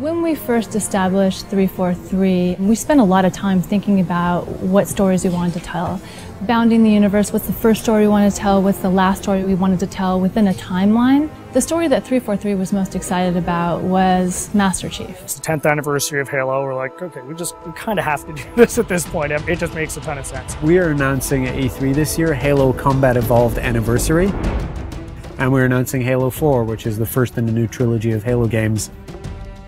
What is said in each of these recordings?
When we first established 343, we spent a lot of time thinking about what stories we wanted to tell. Bounding the universe, what's the first story we wanted to tell, what's the last story we wanted to tell within a timeline. The story that 343 was most excited about was Master Chief. It's the 10th anniversary of Halo. We're like, okay, we kind of have to do this at this point. It just makes a ton of sense. We are announcing at E3 this year Halo Combat Evolved Anniversary. And we're announcing Halo 4, which is the first in the new trilogy of Halo games.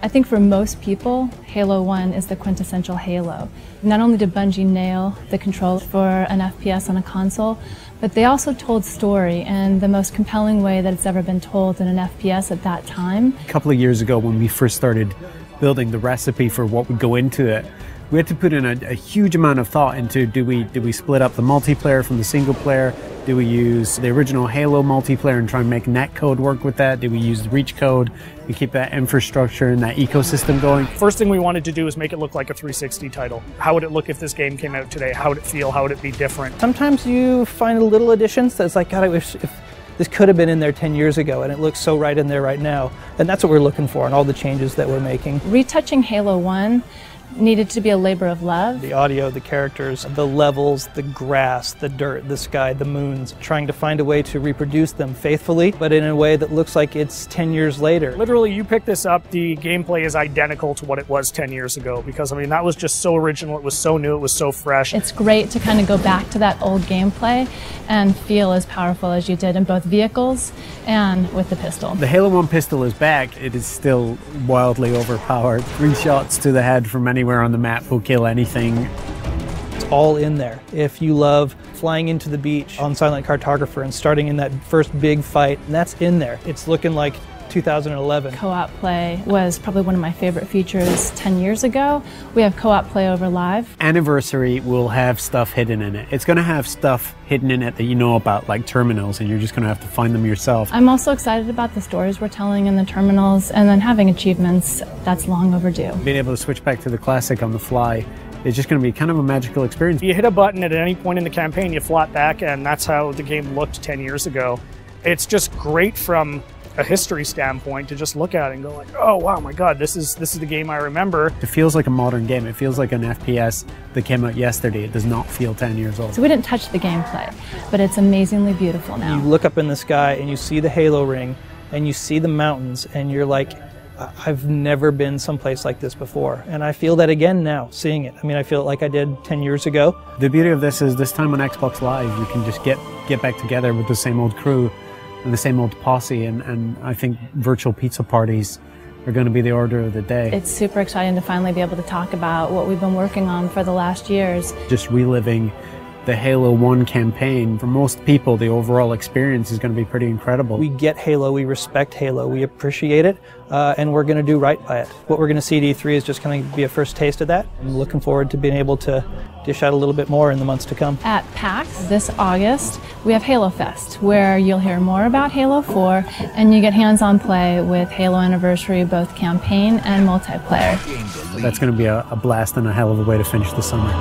I think for most people, Halo 1 is the quintessential Halo. Not only did Bungie nail the controls for an FPS on a console, but they also told story in the most compelling way that it's ever been told in an FPS at that time. A couple of years ago when we first started building the recipe for what would go into it, we had to put in a huge amount of thought into do we split up the multiplayer from the single player? Do we use the original Halo multiplayer and try and make netcode work with that? Do we use Reach code and keep that infrastructure and that ecosystem going? First thing we wanted to do is make it look like a 360 title. How would it look if this game came out today? How would it feel? How would it be different? Sometimes you find little additions that's like, God, I wish if this could have been in there 10 years ago, and it looks so right in there right now. And that's what we're looking for in all the changes that we're making. Retouching Halo 1 needed to be a labor of love. The audio, the characters, the levels, the grass, the dirt, the sky, the moons, trying to find a way to reproduce them faithfully, but in a way that looks like it's 10 years later. Literally, you pick this up, the gameplay is identical to what it was 10 years ago, because I mean, that was just so original, it was so new, it was so fresh. It's great to kind of go back to that old gameplay and feel as powerful as you did in both vehicles and with the pistol. The Halo 1 pistol is back. It is still wildly overpowered. 3 shots to the head from anywhere on the map will kill anything. It's all in there. If you love flying into the beach on Silent Cartographer and starting in that first big fight, and that's in there. It's looking like 2011. Co-op play was probably one of my favorite features 10 years ago. We have co-op play over live. Anniversary will have stuff hidden in it. It's going to have stuff hidden in it that you know about, like terminals, and you're just going to have to find them yourself. I'm also excited about the stories we're telling in the terminals, and then having achievements. That's long overdue. Being able to switch back to the classic on the fly is just going to be kind of a magical experience. You hit a button at any point in the campaign, you flop back, and that's how the game looked 10 years ago. It's just great from a history standpoint to just look at it and go like, oh wow, my god, this is the game I remember. It feels like a modern game. It feels like an FPS that came out yesterday. It does not feel 10 years old. So we didn't touch the gameplay, but it's amazingly beautiful now. You look up in the sky and you see the Halo ring and you see the mountains and you're like, I've never been someplace like this before. And I feel that again now, seeing it. I mean, I feel like I did 10 years ago. The beauty of this is this time on Xbox Live, you can just get back together with the same old crew and the same old posse, and I think virtual pizza parties are going to be the order of the day. It's super exciting to finally be able to talk about what we've been working on for the last years. Just reliving the Halo 1 campaign. For most people, the overall experience is going to be pretty incredible. We get Halo, we respect Halo, we appreciate it, and we're going to do right by it. What we're going to see at E3 is just going to be a first taste of that. I'm looking forward to being able to dish out a little bit more in the months to come. At PAX this August, we have Halo Fest, where you'll hear more about Halo 4, and you get hands-on play with Halo Anniversary, both campaign and multiplayer. That's going to be a blast and a hell of a way to finish the summer.